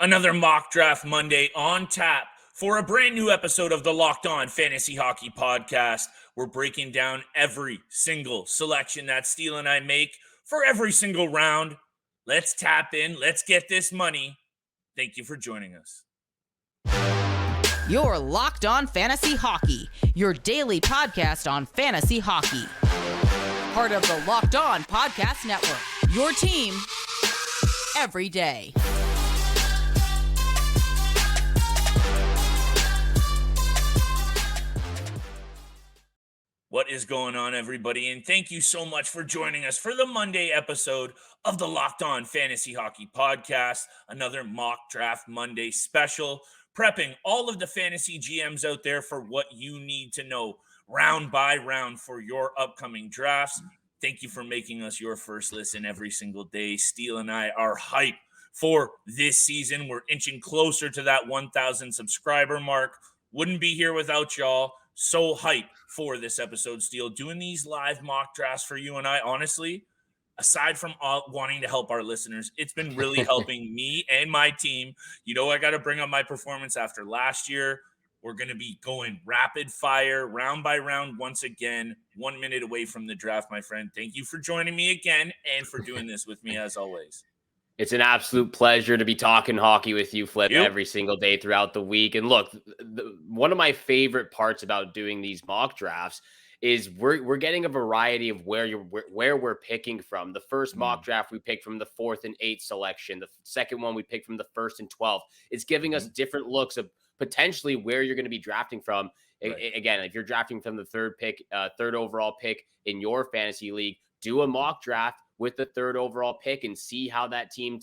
Another Mock Draft Monday on tap for a brand new episode of the Locked On Fantasy Hockey Podcast. We're breaking down every single selection that Steele and I make for every single round. Let's tap in. Let's get this money. Thank you for joining us. You're Locked On Fantasy Hockey, your daily podcast on fantasy hockey. Part of the Locked On Podcast Network, your team every day. What is going on, everybody? And thank you so much for joining us for the Monday episode of the Locked On Fantasy Hockey Podcast, another Mock Draft Monday special, prepping all of the fantasy GMs out there for what you need to know round by round for your upcoming drafts. Thank you for making us your first listen every single day. Steele and I are hyped for this season. We're inching closer to that 1,000 subscriber mark. Wouldn't be here without y'all. So hyped for this episode, Steele. Doing these live mock drafts for you and I, honestly, aside from wanting to help our listeners, it's been really helping me and my team. You know, I got to bring up my performance after last year. We're going to be going rapid fire, round by round, once again, 1 minute away from the draft, my friend. Thank you for joining me again and for doing this with me as always. It's an absolute pleasure to be talking hockey with you, Flip, every single day throughout the week. And look, one of my favorite parts about doing these mock drafts is we're getting a variety of where we're picking from. The first mock draft we picked from the 4th and 8th selection. The second one we picked from the 1st and 12th. It's giving us different looks of potentially where you're going to be drafting from. Right. Again, if you're drafting from the third overall pick in your fantasy league, do a mock draft with the 3rd overall pick and see how that team,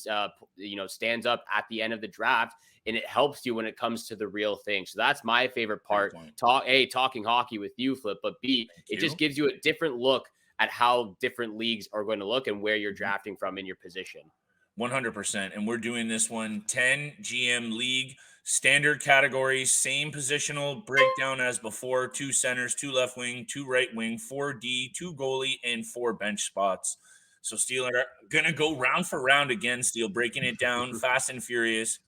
stands up at the end of the draft. And it helps you when it comes to the real thing. So that's my favorite part. Talking hockey with you, Flip, but B, it just gives you a different look at how different leagues are going to look and where you're drafting from in your position. 100%. And we're doing this one 10 GM league, standard categories, same positional breakdown as before: 2 centers, 2 left wing, 2 right wing, 4 D, 2 goalie, and 4 bench spots. So Steele are going to go round for round again, Steele, breaking it down fast and furious.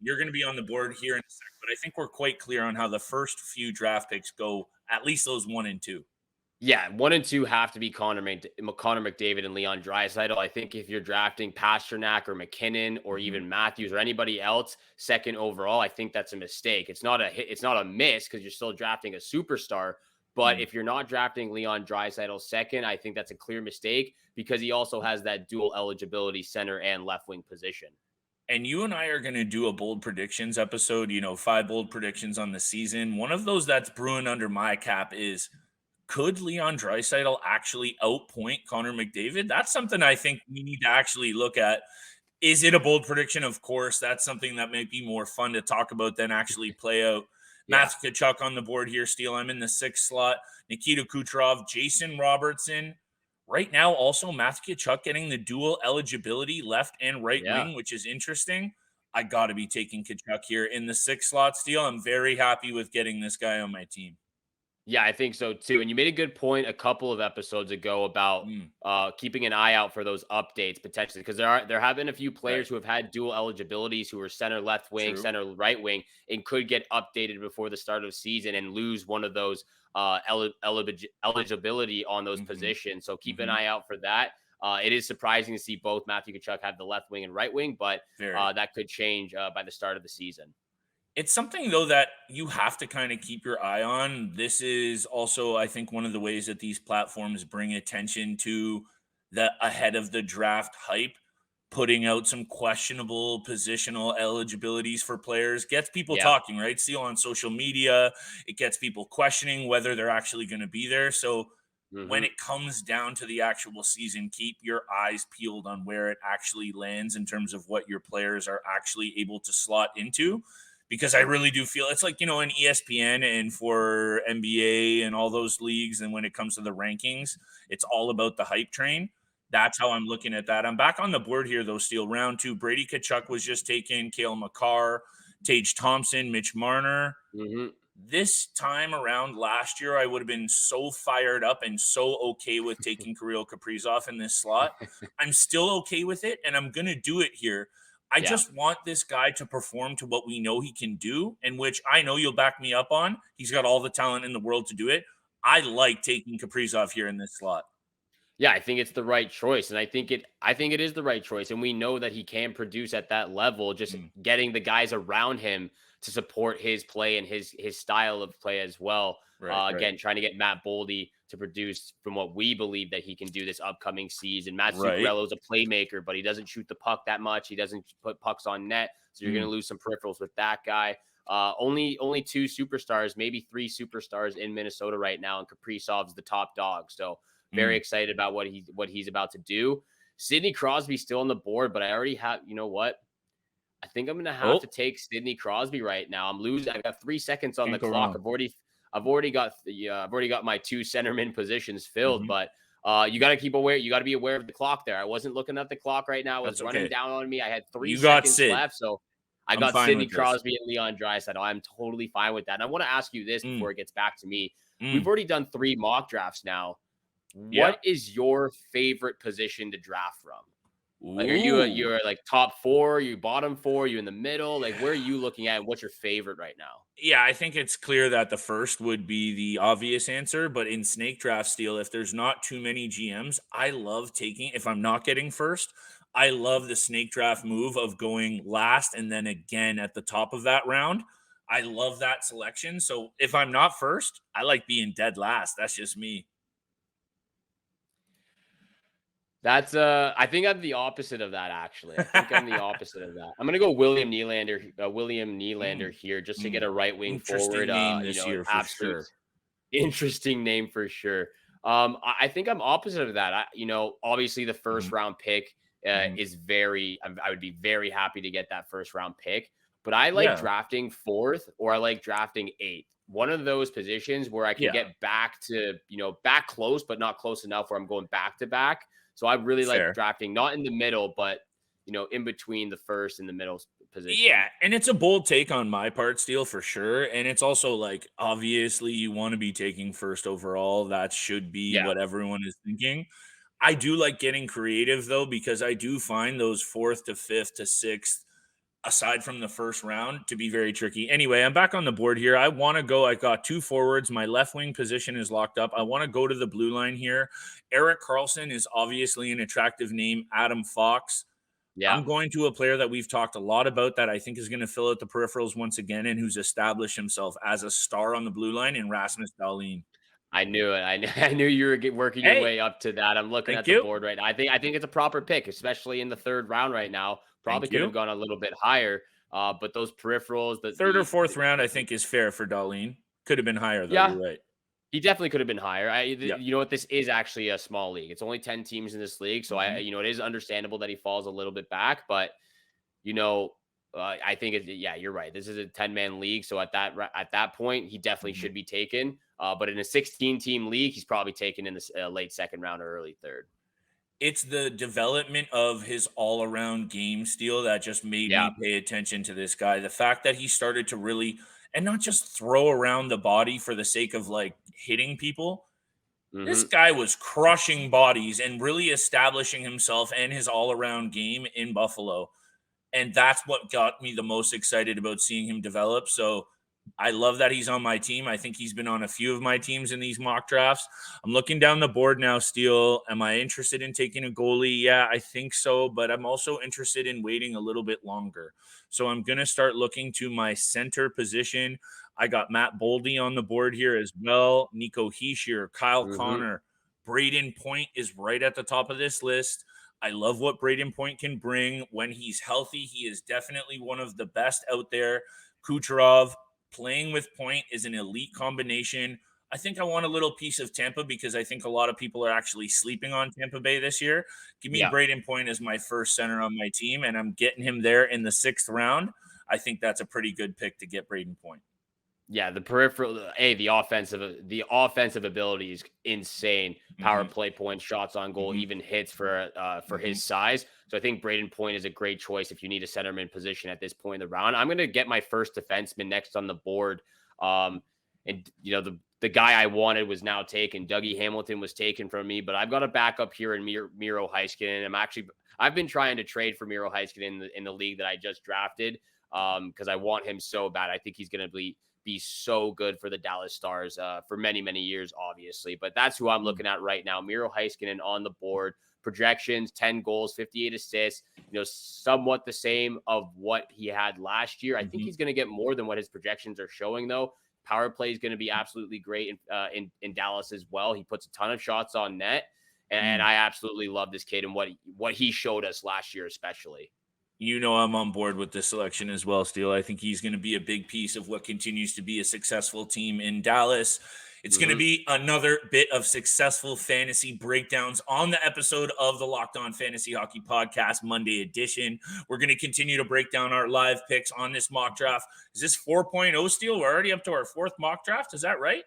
You're going to be on the board here in a sec, but I think we're quite clear on how the first few draft picks go, at least those 1 and 2. Yeah, 1 and 2 have to be Connor McDavid and Leon Draisaitl. I think if you're drafting Pasternak or McKinnon or even Matthews or anybody else 2nd overall, I think that's a mistake. It's not a miss because you're still drafting a superstar. But if you're not drafting Leon Draisaitl 2nd, I think that's a clear mistake because he also has that dual eligibility center and left wing position. And you and I are going to do a bold predictions episode, 5 bold predictions on the season. One of those that's brewing under my cap is, could Leon Draisaitl actually outpoint Connor McDavid? That's something I think we need to actually look at. Is it a bold prediction? Of course, that's something that might be more fun to talk about than actually play out. Matthew Tkachuk on the board here, Steele. I'm in the 6th slot. Nikita Kucherov, Jason Robertson. Right now, also Matthew Tkachuk getting the dual eligibility left and right wing, which is interesting. I got to be taking Tkachuk here in the 6th slot, Steele. I'm very happy with getting this guy on my team. Yeah, I think so too. And you made a good point a couple of episodes ago about keeping an eye out for those updates potentially, because there have been a few players who have had dual eligibilities who are center left wing, center right wing, and could get updated before the start of the season and lose one of those eligibility on those positions. So keep an eye out for that. It is surprising to see both Matthew Tkachuk have the left wing and right wing, but that could change by the start of the season. It's something, though, that you have to kind of keep your eye on. This is also, I think, one of the ways that these platforms bring attention to the ahead of the draft hype. Putting out some questionable positional eligibilities for players gets people talking, right? See, on social media, it gets people questioning whether they're actually going to be there. So when it comes down to the actual season, keep your eyes peeled on where it actually lands in terms of what your players are actually able to slot into. Because I really do feel it's like, in ESPN and for NBA and all those leagues, and when it comes to the rankings, it's all about the hype train. That's how I'm looking at that. I'm back on the board here, though, Steele. Round 2, Brady Tkachuk was just taken, Cale Makar, Tage Thompson, Mitch Marner. This time around last year, I would have been so fired up and so okay with taking Kirill Kaprizov in this slot. I'm still okay with it, and I'm going to do it here. I Yeah. just want this guy to perform to what we know he can do, and which I know you'll back me up on. He's got all the talent in the world to do it. I like taking Kaprizov here in this slot. Yeah, I think it's the right choice, and I think it is the right choice, and we know that he can produce at that level. Just Mm, getting the guys around him to support his play and his style of play as well. right, right, Again, trying to get Matt Boldy to produce from what we believe that he can do this upcoming season. Matt right. Zuccarello is a playmaker, but he doesn't shoot the puck that much. He doesn't put pucks on net, so you're going Mm, to lose some peripherals with that guy. Only two superstars, maybe three superstars in Minnesota right now, and Kaprizov's the top dog. So very mm. excited about what he's about to do. Sidney Crosby still on the board, but I already have. You know what? I think I'm gonna have to Oh, take Sidney Crosby right now. I'm losing. I got 3 seconds on the can't go clock. wrong. I've already got my two centerman positions filled, Mhm. but you got to keep aware. You got to be aware of the clock there. I wasn't looking at the clock right now. It was That's running okay. down on me. I had three You got seconds Sid. left, so I I'm got fine Sidney with this. Crosby and Leon Draisaitl. I'm totally fine with that. And I want to ask you this Mm, before it gets back to me. We've mm. already done 3 mock drafts now. Yeah. What is your favorite position to draft from? Like, Ooh. you're like top four, you bottom four, you in the middle? Like, where are you looking at? What's your favorite right now? Yeah, I think it's clear that the first would be the obvious answer, but in snake draft steel, if there's not too many GMs, I love taking if I'm not getting first, I love the snake draft move of going last and then again at the top of that round. I love that selection. So if I'm not first, I like being dead last. That's just me. That's I think I'm the opposite of that actually. I think I'm the opposite of that. I'm gonna go William Nylander Mm, here just to get mm. a right wing forward. Interesting name this An year for absolute sure. interesting name for sure. I think I'm opposite of that. Obviously the first Mhm, round pick mhm. is I would be very happy to get that first round pick, but I like Yeah, drafting fourth or I like drafting eighth. One of those positions where I can yeah, get back to, back close, but not close enough where I'm going back to back. So I really like fair. drafting not in the middle, but in between the first and the middle position. Yeah, and it's a bold take on my part, Steele, for sure. And it's also like obviously you want to be taking first overall. That should be Yeah. what everyone is thinking. I do like getting creative though, because I do find those fourth to fifth to sixth, aside from the first round, to be very tricky. Anyway, I'm back on the board here. I want to go. I got two forwards. My left wing position is locked up. I want to go to the blue line here. Eric Carlson is obviously an attractive name. Adam Fox. Yeah. I'm going to a player that we've talked a lot about that I think is going to fill out the peripherals once again and who's established himself as a star on the blue line in Rasmus Dahlin. I knew it. I knew you were working your Hey, way up to that. I'm looking thank at the you. board right now. I think it's a proper pick, especially in the third round right now. Probably Thank could have you. gone a little bit higher, but those peripherals, Third or fourth round, I think, is fair for Dahlin. Could have been higher, though. yeah, You're right. he definitely could have been higher. Yeah. You know what? This is actually a small league. It's only 10 teams in this league, so Mhm. it is understandable that he falls a little bit back. But you know, I think yeah, you're right. This is a 10-man league, so at that point, he definitely Mhm. should be taken. But in a 16-team league, he's probably taken in the late second round or early third. It's the development of his all around game steel that just made Yeah. me pay attention to this guy. The fact that he started to really, and not just throw around the body for the sake of like hitting people. This Hmm. guy was crushing bodies and really establishing himself and his all around game in Buffalo. And that's what got me the most excited about seeing him develop. So I love that he's on my team. I think he's been on a few of my teams in these mock drafts. I'm looking down the board now, Steele. Am I interested in taking a goalie? Yeah, I think so, but I'm also interested in waiting a little bit longer. So I'm going to start looking to my center position. I got Matt Boldy on the board here as well. Nico Heischier, Kyle Hmm. Connor, Braden Point is right at the top of this list. I love what Braden Point can bring. When he's healthy, he is definitely one of the best out there. Kucherov playing with Point is an elite combination. I think I want a little piece of Tampa because I think a lot of people are actually sleeping on Tampa Bay this year. Give me Yeah. Braden Point as my first center on my team, and I'm getting him there in the sixth round. I think that's a pretty good pick to get Braden Point. Yeah, the peripheral, the offensive ability is insane. Power Hmm. play points, shots on goal, Hmm. even hits for Hmm. his size. So I think Braden Point is a great choice if you need a centerman position at this point in the round. I'm going to get my first defenseman next on the board. And the guy I wanted was now taken. Dougie Hamilton was taken from me, but I've got a backup here in Miro Heiskanen. I've been trying to trade for Miro Heiskanen in the league that I just drafted because I want him so bad. I think he's going to be so good for the Dallas Stars for many, many years, obviously. But that's who I'm looking at right now. Miro Heiskanen on the board. Projections, 10 goals, 58 assists, somewhat the same of what he had last year. I think he's going to get more than what his projections are showing, though. Power play is going to be absolutely great in Dallas as well. He puts a ton of shots on net. And I absolutely love this kid and what he showed us last year, especially. I'm on board with this selection as well, Steele. I think he's going to be a big piece of what continues to be a successful team in Dallas. It's going to be another bit of successful fantasy breakdowns on the episode of the Locked On Fantasy Hockey Podcast Monday edition. We're going to continue to break down our live picks on this mock draft. Is this 4.0, Steele? We're already up to our fourth mock draft. Is that right?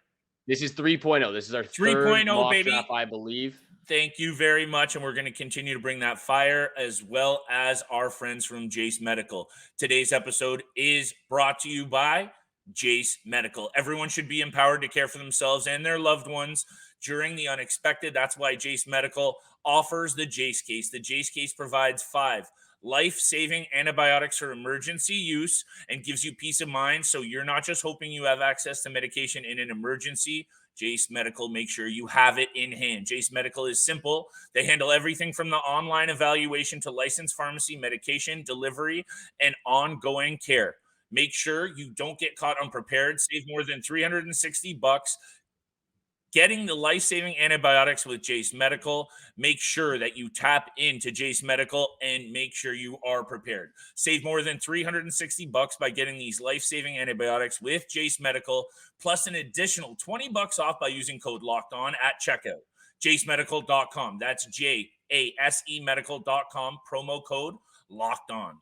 This is 3.0. This is our 3.0, third mock baby. draft, I believe. Thank you very much. And we're going to continue to bring that fire as well as our friends from Jace Medical. Today's episode is brought to you by Jace Medical. Everyone should be empowered to care for themselves and their loved ones during the unexpected. That's why Jace Medical offers the Jace case. The Jace case provides 5 life-saving antibiotics for emergency use and gives you peace of mind. So you're not just hoping you have access to medication in an emergency. Jace Medical, make sure you have it in hand. Jace Medical is simple. They handle everything from the online evaluation to licensed pharmacy, medication, delivery, and ongoing care. Make sure you don't get caught unprepared. Save more than $360 getting the life-saving antibiotics with Jace Medical. Make sure that you tap into Jace Medical and make sure you are prepared. Save more than $360 by getting these life-saving antibiotics with Jace Medical, plus an additional $20 off by using code LOCKEDON at checkout. JaceMedical.com. That's JASE Medical.com. Promo code LOCKEDON.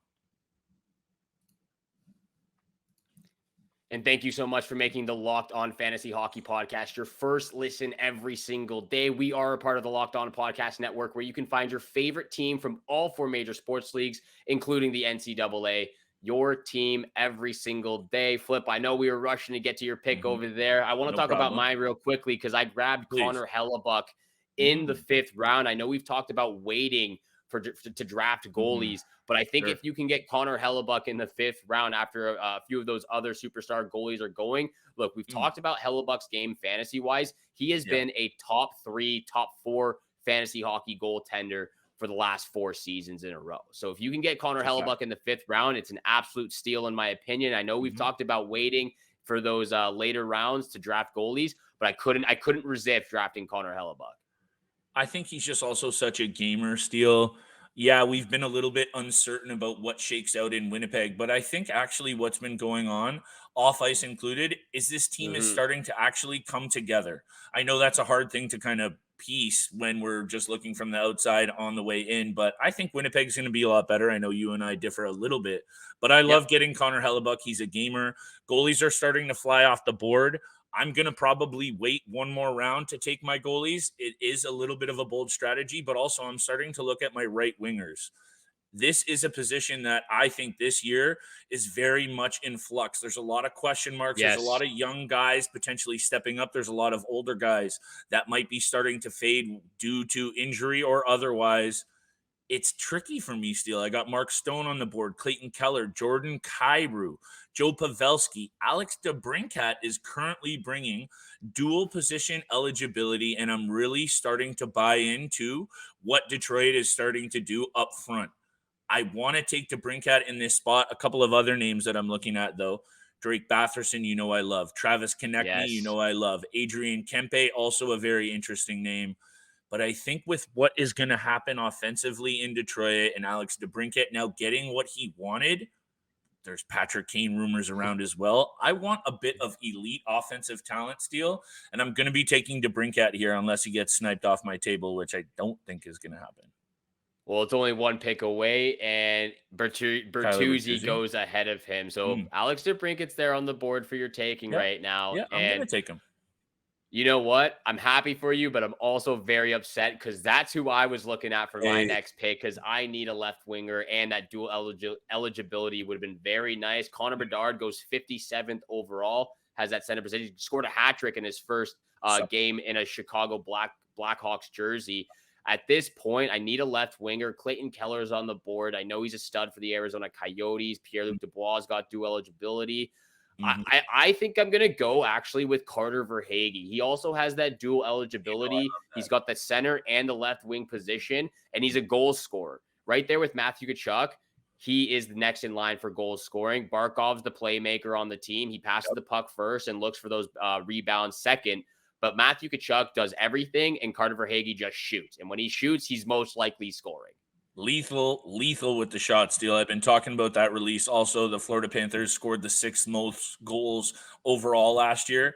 And thank you so much for making the Locked On Fantasy Hockey Podcast your first listen every single day. We are a part of the Locked On Podcast Network, where you can find your favorite team from all 4 major sports leagues, including the NCAA, your team every single day. Flip, I know we were rushing to get to your pick over there. I want to talk about mine real quickly because I grabbed Connor Hellebuck in the 5th round. I know we've talked about waiting to draft goalies, but I think if you can get Connor Hellebuck in the 5th round after a few of those other superstar goalies are going, look, we've talked about Hellebuck's game fantasy-wise. He has been a top 3, top 4 fantasy hockey goaltender for the last 4 seasons in a row. So if you can get Connor Hellebuck in the 5th round, it's an absolute steal in my opinion. I know we've talked about waiting for those later rounds to draft goalies, but I couldn't resist drafting Connor Hellebuck. I think he's just also such a gamer, Steele. Yeah, we've been a little bit uncertain about what shakes out in Winnipeg, but I think actually what's been going on, off ice included, is this team is starting to actually come together. I know that's a hard thing to kind of piece when we're just looking from the outside on the way in, but I think Winnipeg's going to be a lot better. I know you and I differ a little bit, but I love getting Connor Hellebuck. He's a gamer. Goalies are starting to fly off the board. I'm going to probably wait one more round to take my goalies. It is a little bit of a bold strategy, but also I'm starting to look at my right wingers. This is a position that I think this year is very much in flux. There's a lot of question marks. There's a lot of young guys potentially stepping up. There's a lot of older guys that might be starting to fade due to injury or otherwise. It's tricky for me, Steele. I got Mark Stone on the board, Clayton Keller, Jordan Kyrou, Joe Pavelski. Alex DeBrincat is currently bringing dual position eligibility, and I'm really starting to buy into what Detroit is starting to do up front. I want to take DeBrincat in this spot. A couple of other names that I'm looking at, though. Drake Batherson, I love. Travis Konechny, I love. Adrian Kempe, also a very interesting name. But I think with what is going to happen offensively in Detroit and Alex DeBrincat now getting what he wanted, there's Patrick Kane rumors around as well. I want a bit of elite offensive talent, Steele, and I'm going to be taking DeBrincat here unless he gets sniped off my table, which I don't think is going to happen. Well, it's only one pick away, and Bertuzzi goes ahead of him. So Alex DeBrincat's there on the board for your taking right now. Yeah, I'm going to take him. You know what? I'm happy for you, but I'm also very upset because that's who I was looking at for my next pick because I need a left winger, and that dual eligibility would have been very nice. Connor Bedard goes 57th overall, has that center position. He scored a hat trick in his first game in a Chicago Blackhawks jersey. At this point, I need a left winger. Clayton Keller is on the board. I know he's a stud for the Arizona Coyotes. Pierre-Luc Dubois has got dual eligibility. Mhm. I think I'm going to go actually with Carter Verhaeghe. He also has that dual eligibility. He's got the center and the left wing position, and he's a goal scorer. Right there with Matthew Tkachuk, he is the next in line for goal scoring. Barkov's the playmaker on the team. He passes the puck first and looks for those rebounds second. But Matthew Tkachuk does everything, and Carter Verhaeghe just shoots. And when he shoots, he's most likely scoring. Lethal with the shot steal. I've been talking about that release. Also, the Florida Panthers scored the 6th most goals overall last year.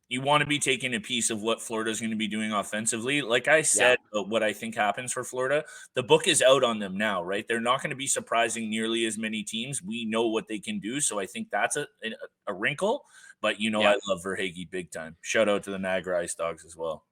You want to be taking a piece of what Florida is going to be doing offensively. Like I Yeah. said, what I think happens for Florida, the book is out on them now, right? They're not going to be surprising nearly as many teams. We know what they can do. So I think that's a wrinkle. But, Yeah. I love Verhaeghe big time. Shout out to the Niagara Ice Dogs as well.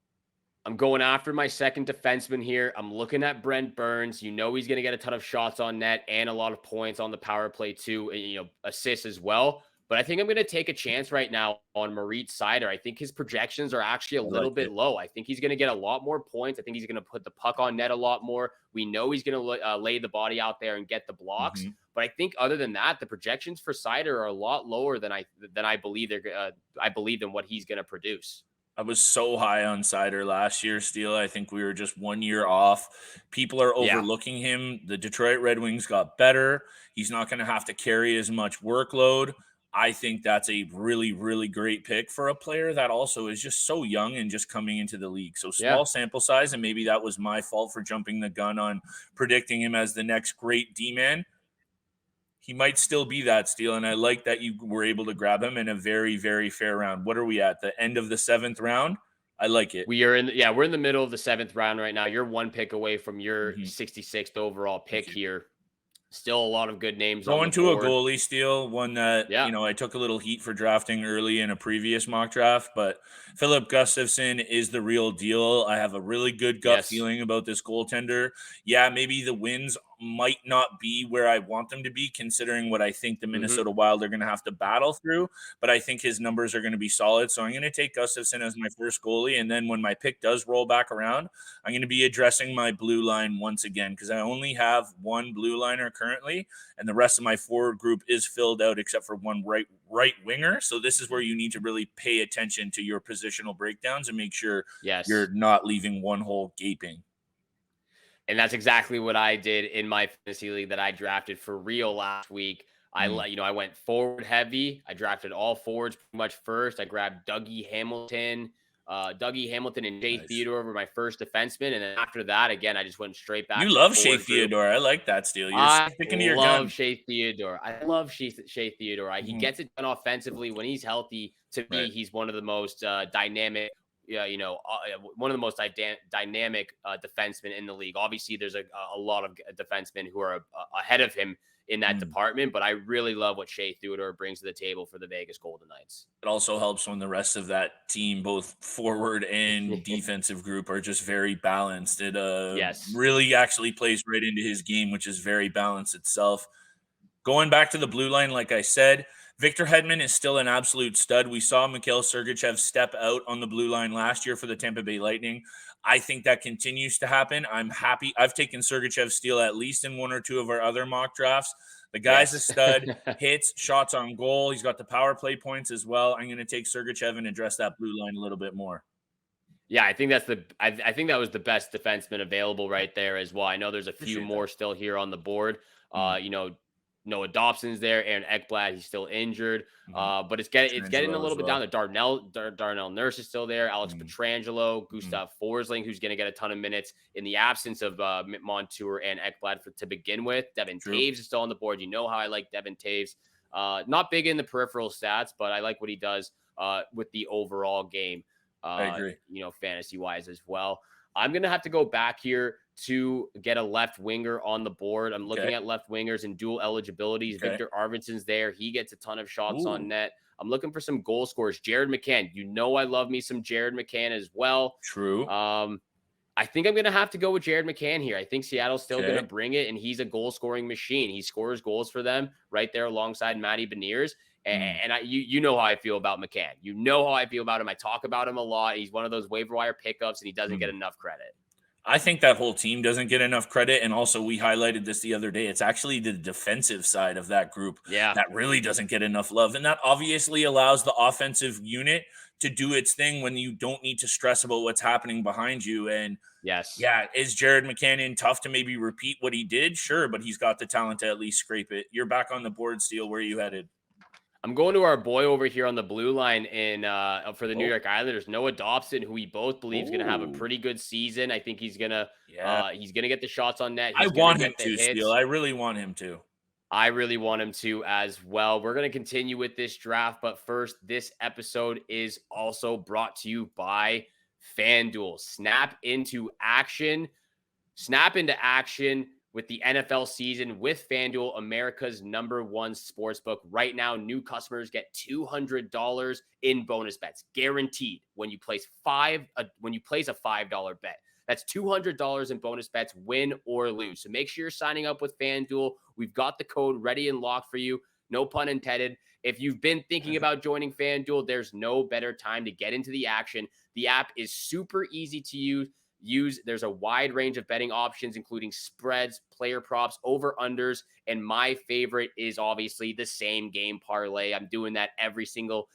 I'm going after my second defenseman here. I'm looking at Brent Burns. He's going to get a ton of shots on net and a lot of points on the power play too, and, assists as well. But I think I'm going to take a chance right now on Moritz Seider. I think his projections are actually a little bit low. I think he's going to get a lot more points. I think he's going to put the puck on net a lot more. We know he's going to lay the body out there and get the blocks. Mm-hmm. But I think other than that, the projections for Seider are a lot lower than I believe I believe in what he's going to produce. I was so high on Seider last year, Steele. I think we were just 1 year off. People are overlooking him. The Detroit Red Wings got better. He's not going to have to carry as much workload. I think that's a really, really great pick for a player that also is just so young and just coming into the league. So small sample size, and maybe that was my fault for jumping the gun on predicting him as the next great D-man. He might still be that, Steele, and I like that you were able to grab him in a very, very fair round. What are we at? The end of the 7th round? I like it. We're in the middle of the 7th round right now. You're one pick away from your 66th overall pick here. Still a lot of good names going on the to board. A goalie, Steele, one that I took a little heat for drafting early in a previous mock draft, but Philip Gustafson is the real deal. I have a really good gut feeling about this goaltender. Yeah, maybe the wins might not be where I want them to be, considering what I think the Minnesota Wild are going to have to battle through, but I think his numbers are going to be solid. So I'm going to take Gustafson as my first goalie, and then when my pick does roll back around, I'm going to be addressing my blue line once again, because I only have one blue liner currently, and the rest of my forward group is filled out except for one right winger. So this is where you need to really pay attention to your positional breakdowns and make sure you're not leaving one hole gaping. And that's exactly what I did in my fantasy league that I drafted for real last week. I went forward heavy. I drafted all forwards pretty much first. I grabbed Dougie Hamilton and Shea Theodore were my first defenseman. And then after that, again, I just went straight back. You love Shea Theodore. I like that, Steele. You're sticking to your gun. I love Shea Theodore. He gets it done offensively when he's healthy. To me, he's one of the most dynamic. One of the most dynamic defensemen in the league. Obviously, there's a lot of defensemen who are ahead of him in that department, but I really love what Shea Theodore brings to the table for the Vegas Golden Knights. It also helps when the rest of that team, both forward and defensive group, are just very balanced. It really actually plays right into his game, which is very balanced itself. Going back to the blue line, like I said, Victor Hedman is still an absolute stud. We saw Mikhail Sergachev step out on the blue line last year for the Tampa Bay Lightning. I think that continues to happen. I'm happy. I've taken Sergachev Steele at least in one or two of our other mock drafts. The guy's a stud, hits, shots on goal. He's got the power play points as well. I'm going to take Sergachev and address that blue line a little bit more. Yeah, I think I think that was the best defenseman available right there as well. I know there's a few more still here on the board. Noah Dobson's there, Aaron Ekblad, he's still injured. But it's getting a little bit down there. Darnell Nurse is still there, Alex Pietrangelo, Gustav Forsling, who's going to get a ton of minutes in the absence of Montour and Ekblad to begin with. Devin Taves is still on the board. You know how I like Devin Taves. Not big in the peripheral stats, but I like what he does with the overall game. I agree. Fantasy-wise as well. I'm going to have to go back here to get a left winger on the board. I'm looking at left wingers and dual eligibilities. Victor Arvidsson's there. He gets a ton of shots on net. I'm looking for some goal scorers. Jared McCann. I love me some Jared McCann as well. True. I think I'm going to have to go with Jared McCann here. I think Seattle's still going to bring it, and he's a goal-scoring machine. He scores goals for them right there alongside Matty Beniers. And you know how I feel about McCann. You know how I feel about him. I talk about him a lot. He's one of those waiver wire pickups, and he doesn't get enough credit. I think that whole team doesn't get enough credit, and also we highlighted this the other day. It's actually the defensive side of that group Yeah. that really doesn't get enough love, and that obviously allows the offensive unit to do its thing when you don't need to stress about what's happening behind you. And Yes. yeah, is Jared McCannon tough to maybe repeat what he did? Sure, but he's got the talent to at least scrape it. You're back on the board, Steele. Where are you headed? I'm going to our boy over here on the blue line in for the New Oh, York Islanders, Noah Dobson, who we both believe is going to have a oh, pretty good season. I think yeah. he's gonna get the shots on net. I He's gonna want him get the to, Steele. hits. I really want him to. I really want him to as well. We're going to continue with this draft, but first, this episode is also brought to you by FanDuel. Snap into action with the NFL season with FanDuel, America's #1 sportsbook. Right now, new customers get $200 in bonus bets, guaranteed when you place a $5 bet. That's $200 in bonus bets, win or lose. So make sure you're signing up with FanDuel. We've got the code ready and locked for you. No pun intended. If you've been thinking about joining FanDuel, there's no better time to get into the action. The app is super easy to use. There's a wide range of betting options, including spreads, player props, over-unders, and my favorite is obviously the same game parlay. I'm doing that every single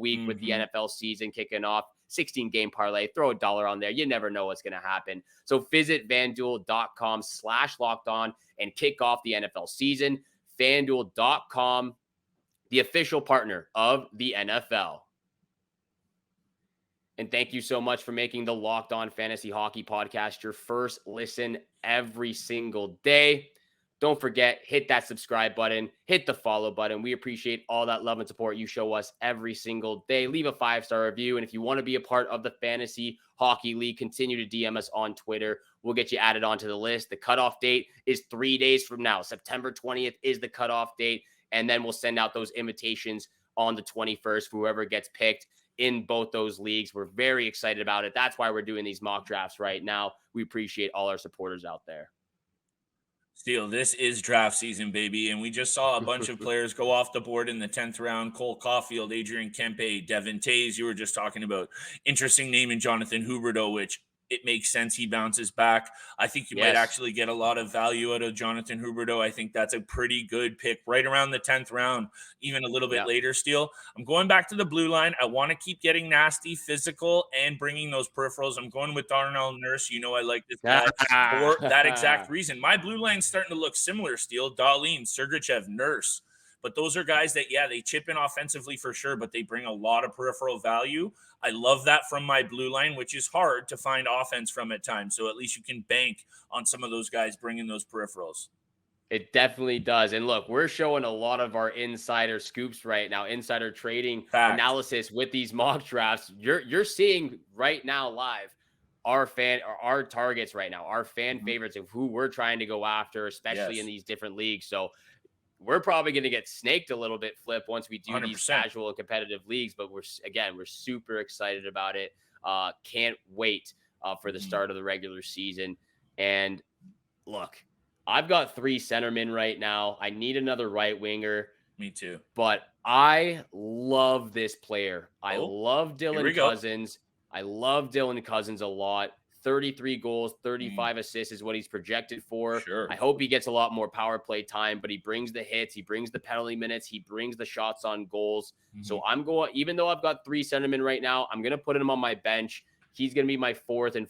week with the NFL season kicking off. 16-game parlay, throw $1 on there. You never know what's going to happen. So visit FanDuel.com/lockedon and kick off the NFL season. FanDuel.com, the official partner of the NFL. And thank you so much for making the Locked On Fantasy Hockey Podcast your first listen every single day. Don't forget, hit that subscribe button, hit the follow button. We appreciate all that love and support you show us every single day. Leave a 5-star review. And if you want to be a part of the Fantasy Hockey League, continue to DM us on Twitter. We'll get you added onto the list. The cutoff date is 3 days from now. September 20th is the cutoff date. And then we'll send out those invitations on the 21st for whoever gets picked in both those leagues. We're very excited about it. That's why we're doing these mock drafts right now. We appreciate all our supporters out there. Steele, this is draft season, baby, and we just saw a bunch of players go off the board in the 10th round. Cole Caulfield, Adrian Kempe, Devin Tays, you were just talking about. Interesting name in Jonathan Huberdeau, which it makes sense he bounces back. I think you might actually get a lot of value out of Jonathan Huberdeau. I think that's a pretty good pick right around the 10th round, even a little bit later. Steele, I'm going back to the blue line. I want to keep getting nasty, physical, and bringing those peripherals. I'm going with Darnell Nurse. You know I like this guy for that exact reason. My blue line's starting to look similar, Steele. Darlene, Sergachev, Nurse. But those are guys that, they chip in offensively for sure, but they bring a lot of peripheral value. I love that from my blue line, which is hard to find offense from at times. So at least you can bank on some of those guys bringing those peripherals. It definitely does. And look, we're showing a lot of our insider scoops right now, insider trading analysis with these mock drafts. You're seeing right now live our targets right now, our fan favorites of who we're trying to go after, especially in these different leagues. So we're probably going to get snaked a little bit, Flip, once we do 100%. These casual and competitive leagues. But we're super excited about it. Can't wait for the start of the regular season. And look, I've got 3 centermen right now. I need another right winger. Me too. But I love this player. I love Dylan Cousins. I love Dylan Cousins a lot. 33 goals, 35 assists is what he's projected for. Sure. I hope he gets a lot more power play time, but he brings the hits, he brings the penalty minutes, he brings the shots on goals. So I'm going, even though I've got 3 centermen right now, I'm going to put him on my bench. He's going to be my 4th and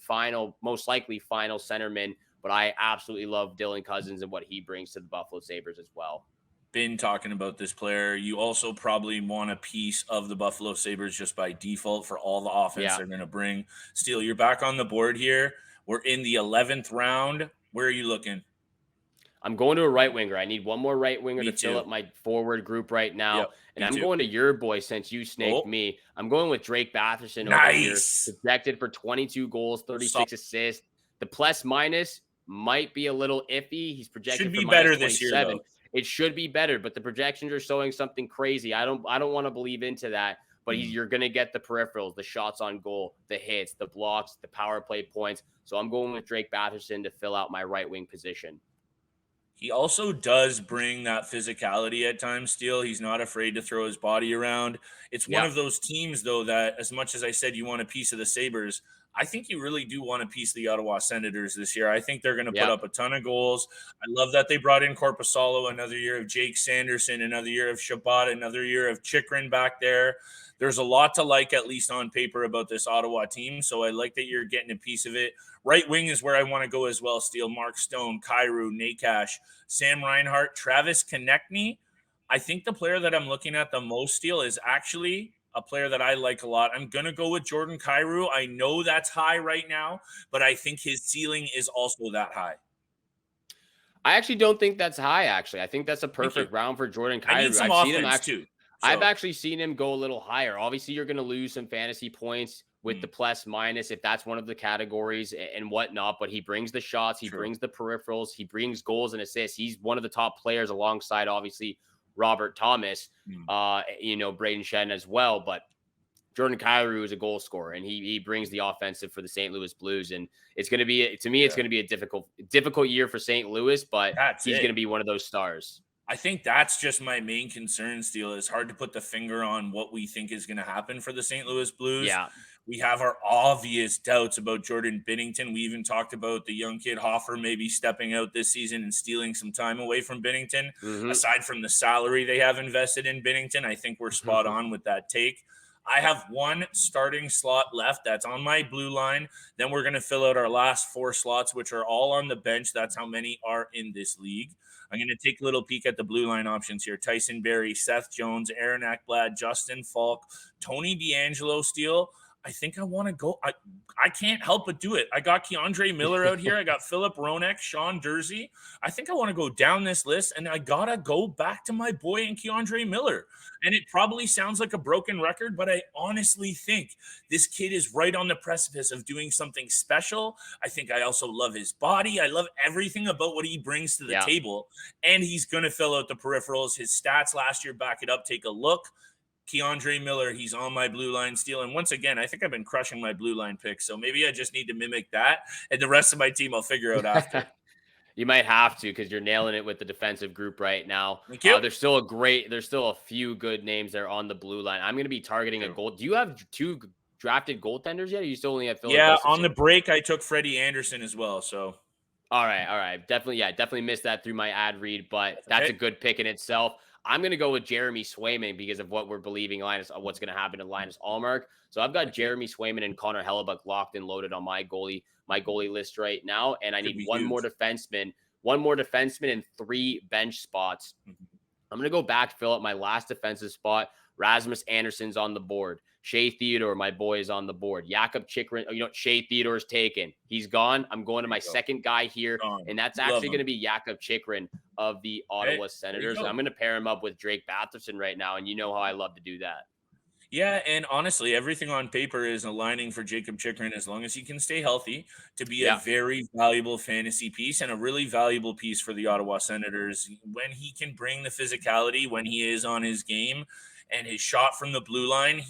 most likely final centerman, but I absolutely love Dylan Cousins and what he brings to the Buffalo Sabres as well. Been talking about this player. You also probably want a piece of the Buffalo Sabres just by default for all the offense they're going to bring. Steele, you're back on the board here. We're in the 11th round. Where are you looking? I'm going to a right winger. I need one more right winger to fill up my forward group right now. And I'm going to your boy since you snaked me. I'm going with Drake Batherson over here. Projected for 22 goals, 36 assists. The plus minus might be a little iffy. He's projected should be for better minus this year, though. It should be better, but the projections are showing something crazy. I don't want to believe into that, but you're going to get the peripherals, the shots on goal, the hits, the blocks, the power play points. So I'm going with Drake Batherson to fill out my right wing position. He also does bring that physicality at times, Steele. He's not afraid to throw his body around. It's one of those teams, though, that as much as I said you want a piece of the Sabres, I think you really do want to piece the Ottawa Senators this year. I think they're going to put Yep. up a ton of goals. I love that they brought in Corpusalo, another year of Jake Sanderson, another year of Shabbat, another year of Chikrin back there. There's a lot to like, at least on paper, about this Ottawa team. So I like that you're getting a piece of it. Right wing is where I want to go as well. Steele, Mark Stone, Kyrou, Nakash, Sam Reinhart, Travis Konechny. I think the player that I'm looking at the most, Steele, is actually a player that I like a lot. I'm going to go with Jordan Kyrou. I know that's high right now, but I think his ceiling is also that high. I actually don't think that's high, actually. I think that's a Thank you. perfect round for Jordan I need Kyrou. some I've seen him offense actually. too. I've So, actually seen him go a little higher. Obviously, you're going to lose some fantasy points with the plus minus if that's one of the categories and whatnot. But he brings the shots, he true. brings the peripherals, he brings goals and assists. He's one of the top players alongside obviously Robert Thomas, Braden Shen as well. But Jordan Kyrou is a goal scorer, and he brings the offensive for the St. Louis Blues. And it's going to be, to me, it's going to be a difficult year for St. Louis, but he's going to be one of those stars. I think that's just my main concern, Steele. It's hard to put the finger on what we think is going to happen for the St. Louis Blues. Yeah. We have our obvious doubts about Jordan Binnington. We even talked about the young kid Hoffer maybe stepping out this season and stealing some time away from Binnington. Aside from the salary they have invested in Binnington, I think we're spot on with that take. I have one starting slot left that's on my blue line. Then we're going to fill out our last 4 slots, which are all on the bench. That's how many are in this league. I'm going to take a little peek at the blue line options here. Tyson Barrie, Seth Jones, Aaron Ekblad, Justin Falk, Tony DeAngelo, Steele. I think I want to go. I can't help but do it. I got Keandre Miller out here. I got Philip Ronek, Sean Dursey. I think I want to go down this list, and I got to go back to my boy and Keandre Miller. And it probably sounds like a broken record, but I honestly think this kid is right on the precipice of doing something special. I think I also love his body. I love everything about what he brings to the table. And he's going to fill out the peripherals. His stats last year back it up. Take a look. Keandre Miller, he's on my blue line steal. And once again, I think I've been crushing my blue line picks. So maybe I just need to mimic that. And the rest of my team I'll figure out after. You might have to, because you're nailing it with the defensive group right now. Thank you. There's still a few good names there on the blue line. I'm going to be targeting a goal. Do you have 2 drafted goaltenders yet? Or you still only have Philip? Yeah, on the break, I took Freddie Anderson as well. So. All right. Definitely missed that through my ad read, but that's a good pick in itself. I'm going to go with Jeremy Swayman because of what we're believing what's going to happen to Linus Allmark. So I've got Jeremy Swayman and Connor Hellebuck locked and loaded on my goalie list right now. And I need one more defenseman and 3 bench spots. I'm going to go back to fill up my last defensive spot. Rasmus Anderson's on the board. Shea Theodore, my boy, is on the board. Jakob Chikrin, Shea Theodore's taken. He's gone. I'm going to my second guy here, and that's actually going to be Jakob Chikrin of the Ottawa Senators. I'm going to pair him up with Drake Batherson right now, and you know how I love to do that. Yeah, and honestly, everything on paper is aligning for Jakob Chikrin as long as he can stay healthy to be a very valuable fantasy piece and a really valuable piece for the Ottawa Senators. When he can bring the physicality, when he is on his game and his shot from the blue line,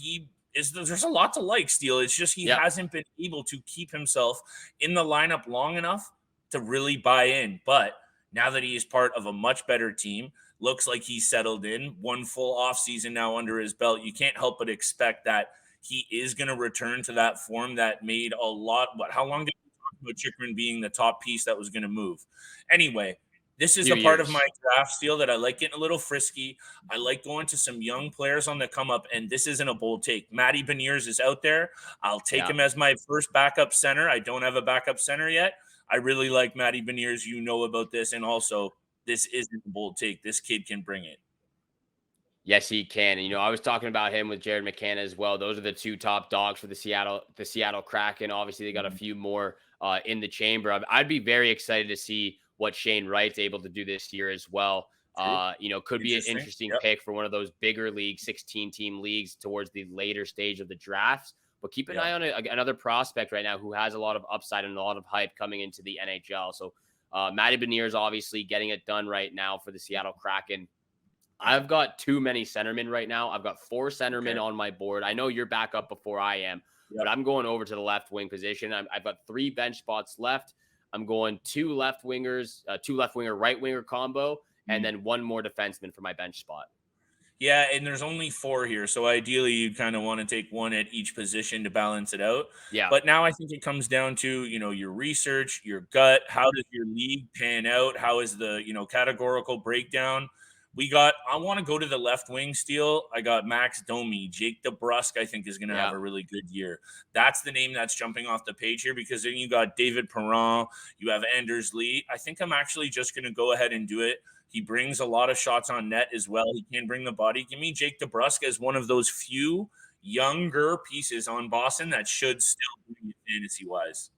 there's a lot to like, Steele. It's just he hasn't been able to keep himself in the lineup long enough to really buy in. But now that he is part of a much better team, looks like he's settled in, 1 full offseason now under his belt, you can't help but expect that he is going to return to that form that made a lot. How long did we talk about Chikrin being the top piece that was going to move? Anyway, this is the part of my draft, Steele, that I like getting a little frisky. I like going to some young players on the come up, and this isn't a bold take. Matty Beniers is out there. I'll take him as my first backup center. I don't have a backup center yet. I really like Matty Beniers. You know about this, and also this isn't a bold take. This kid can bring it. Yes, he can. And, I was talking about him with Jared McCann as well. Those are the 2 top dogs for the Seattle Kraken. Obviously, they got a few more in the chamber. I'd be very excited to see what Shane Wright's able to do this year as well. Could be an interesting pick for one of those bigger leagues, 16-team leagues towards the later stage of the drafts. But keep an eye on another prospect right now who has a lot of upside and a lot of hype coming into the NHL. So Matty Beniers obviously getting it done right now for the Seattle Kraken. I've got too many centermen right now. I've got 4 centermen on my board. I know you're back up before I am, but I'm going over to the left wing position. I've got 3 bench spots left. I'm going 2 left wingers, 2 left winger, right winger combo, and then 1 more defenseman for my bench spot. Yeah, and there's only 4 here, so ideally you kind of want to take one at each position to balance it out. Yeah. But now I think it comes down to, your research, your gut, how does your league pan out? How is the, categorical breakdown? I want to go to the left wing Steel. I got Max Domi, Jake DeBrusk, I think is going to have Yeah. a really good year. That's the name that's jumping off the page here because then you got David Perron, you have Anders Lee. I think I'm actually just going to go ahead and do it. He brings a lot of shots on net as well. He can bring the body. Give me Jake DeBrusk as one of those few younger pieces on Boston that should still be fantasy-wise.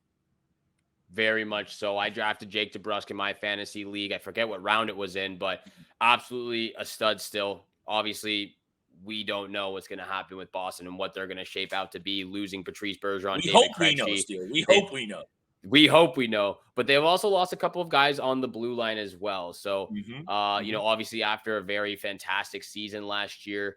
Very much so. I drafted Jake DeBrusk in my fantasy league. I forget what round it was in, but absolutely a stud still. Obviously, we don't know what's going to happen with Boston and what they're going to shape out to be, losing Patrice Bergeron, We David hope we know, Krejci. Steele. We They hope we know. We hope we know, but they've also lost a couple of guys on the blue line as well. So, obviously after a very fantastic season last year,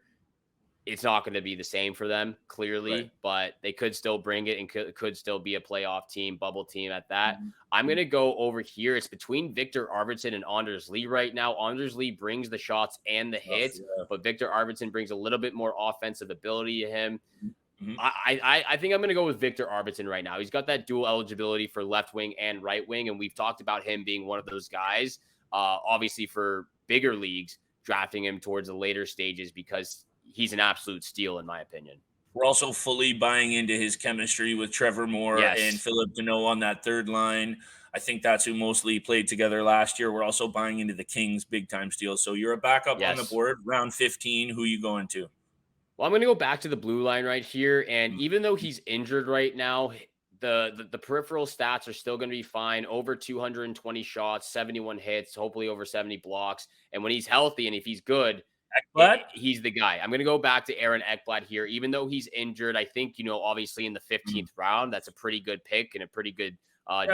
it's not going to be the same for them, clearly, Right. but they could still bring it and could still be a playoff team, bubble team at that. Mhm. I'm going to go over here. It's between Victor Arvidsson and Anders Lee right now. Anders Lee brings the shots and the hits, but Victor Arvidsson brings a little bit more offensive ability to him. Mhm. I think I'm going to go with Victor Arvidsson right now. He's got that dual eligibility for left wing and right wing, and we've talked about him being one of those guys. Obviously, for bigger leagues, drafting him towards the later stages because he's an absolute steal, in my opinion. We're also fully buying into his chemistry with Trevor Moore and Yes. Philip Deneau on that third line. I think that's who mostly played together last year. We're also buying into the Kings big time Steel. So you're a backup on the Yes. board, round 15. Who you going to? Well, I'm going to go back to the blue line right here. And Mm. even though he's injured right now, the peripheral stats are still going to be fine. Over 220 shots, 71 hits, hopefully over 70 blocks. And when he's healthy and if he's good, Ekblad? he's the guy. I'm going to go back to Aaron Ekblad here. Even though he's injured, I think, obviously in the 15th round, that's a pretty good pick and a pretty good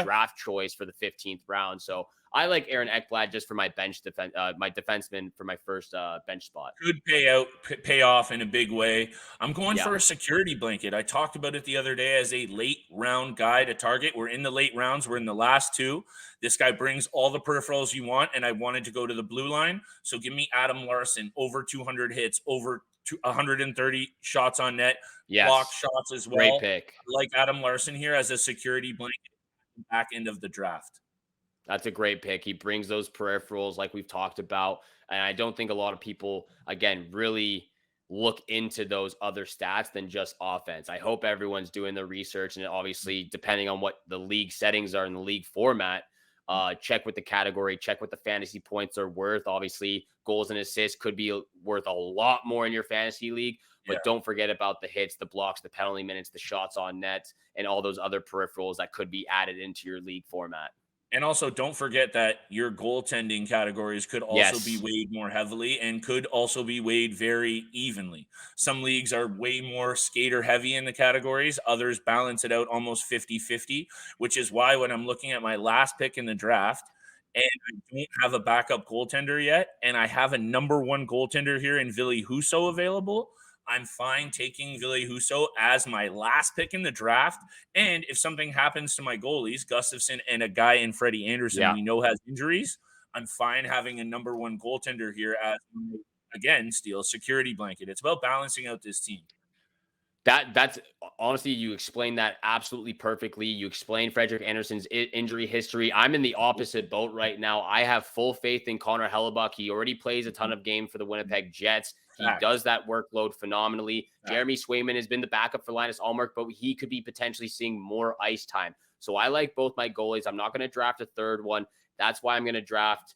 draft choice for the 15th round. So I like Aaron Ekblad just for my my defenseman for my first bench spot. Could pay off in a big way. I'm going for a security blanket. I talked about it the other day as a late round guy to target. We're in the late rounds. We're in the last 2. This guy brings all the peripherals you want, and I wanted to go to the blue line. So give me Adam Larson, over 200 hits, over 130 shots on net, block shots as well. Great pick. I like Adam Larson here as a security blanket back end of the draft. That's a great pick. He brings those peripherals like we've talked about. And I don't think a lot of people, again, really look into those other stats than just offense. I hope everyone's doing their research. And obviously, depending on what the league settings are in the league format, check with the category, check what the fantasy points are worth. Obviously, goals and assists could be worth a lot more in your fantasy league. But don't forget about the hits, the blocks, the penalty minutes, the shots on net, and all those other peripherals that could be added into your league format. And also, don't forget that your goaltending categories could also be weighed more heavily and could also be weighed very evenly. Some leagues are way more skater heavy in the categories. Others balance it out almost 50-50, which is why when I'm looking at my last pick in the draft and I don't have a backup goaltender yet, and I have a number 1 goaltender here in Ville Husso available, I'm fine taking Ville Husso as my last pick in the draft. And if something happens to my goalies, Gustafsson and a guy in Freddie Anderson we know has injuries, I'm fine having a number 1 goaltender here as, again, Steel security blanket. It's about balancing out this team. That's honestly, you explained that absolutely perfectly. You explained Frederik Andersen's injury history. I'm in the opposite boat right now. I have full faith in Connor Hellebuck. He already plays a ton of games for the Winnipeg Jets. He does that workload phenomenally. Jeremy Swayman has been the backup for Linus Ullmark, but he could be potentially seeing more ice time. So I like both my goalies. I'm not going to draft a third one. That's why I'm going to draft.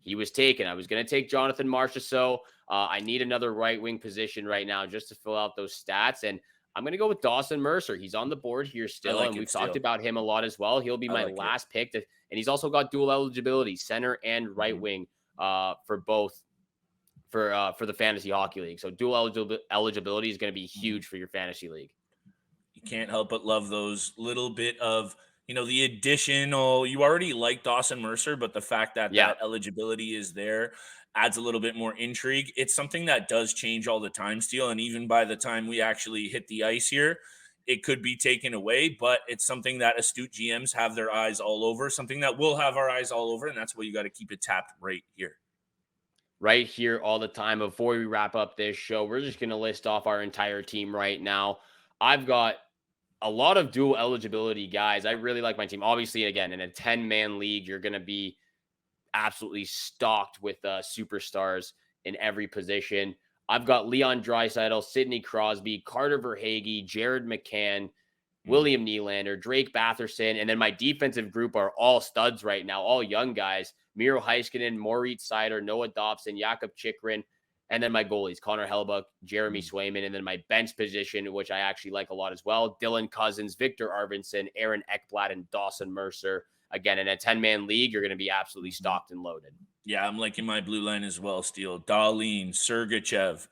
He was taken. I was going to take Jonathan Marchessault. I need another right wing position right now just to fill out those stats. And I'm going to go with Dawson Mercer. He's on the board here still. And we've talked about him a lot as well. He'll be my last pick. And he's also got dual eligibility, center and right wing for both for the fantasy hockey league. So dual eligibility is going to be huge for your fantasy league. You can't help but love those little bit of, the additional, you already like Dawson Mercer, but the fact that that eligibility is there adds a little bit more intrigue. It's something that does change all the time, Steel. And even by the time we actually hit the ice here, it could be taken away, but it's something that astute GMs have their eyes all over, something that we'll have our eyes all over. And that's why you got to keep it tapped right here. right here all the time. Before we wrap up this show, we're just going to list off our entire team right now. I've got a lot of dual eligibility guys. I really like my team. Obviously, again, in a 10-man league, you're going to be absolutely stocked with superstars in every position. I've got Leon Draisaitl, Sidney Crosby, Carter Verhaeghe, Jared McCann, William Nylander, Drake Batherson, and then my defensive group are all studs right now, all young guys. Miro Heiskanen, Moritz Seider, Noah Dobson, Jakob Chychrun, and then my goalies, Connor Hellebuyck, Jeremy Swayman, and then my bench position, which I actually like a lot as well, Dylan Cousins, Victor Arvidsson, Aaron Ekblad, and Dawson Mercer. Again, in a 10-man league, you're going to be absolutely stocked and loaded. Yeah, I'm liking my blue line as well, Steele. Dahlin, Sergachev,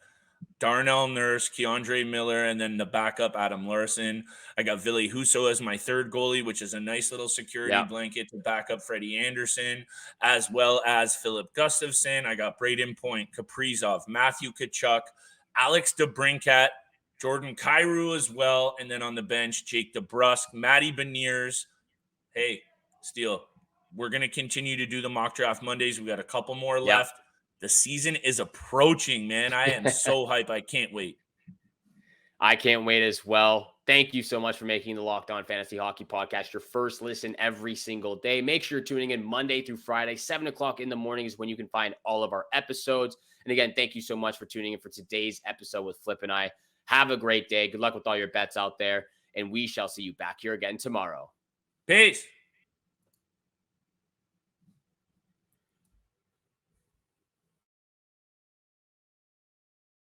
Darnell Nurse, Keandre Miller, and then the backup, Adam Larson. I got Ville Husso as my third goalie, which is a nice little security blanket to back up Freddie Anderson, as well as Philip Gustafson. I got Braden Point, Kaprizov, Matthew Tkachuk, Alex DeBrincat, Jordan Kyrou as well. And then on the bench, Jake DeBrusk, Matty Beniers. Hey, Steele, we're going to continue to do the mock draft Mondays. We got a couple more left. The season is approaching, man. I am so hyped. I can't wait. I can't wait as well. Thank you so much for making the Locked On Fantasy Hockey Podcast your first listen every single day. Make sure you're tuning in Monday through Friday, 7 o'clock in the morning is when you can find all of our episodes. And again, thank you so much for tuning in for today's episode with Flip and I. Have a great day. Good luck with all your bets out there. And we shall see you back here again tomorrow. Peace.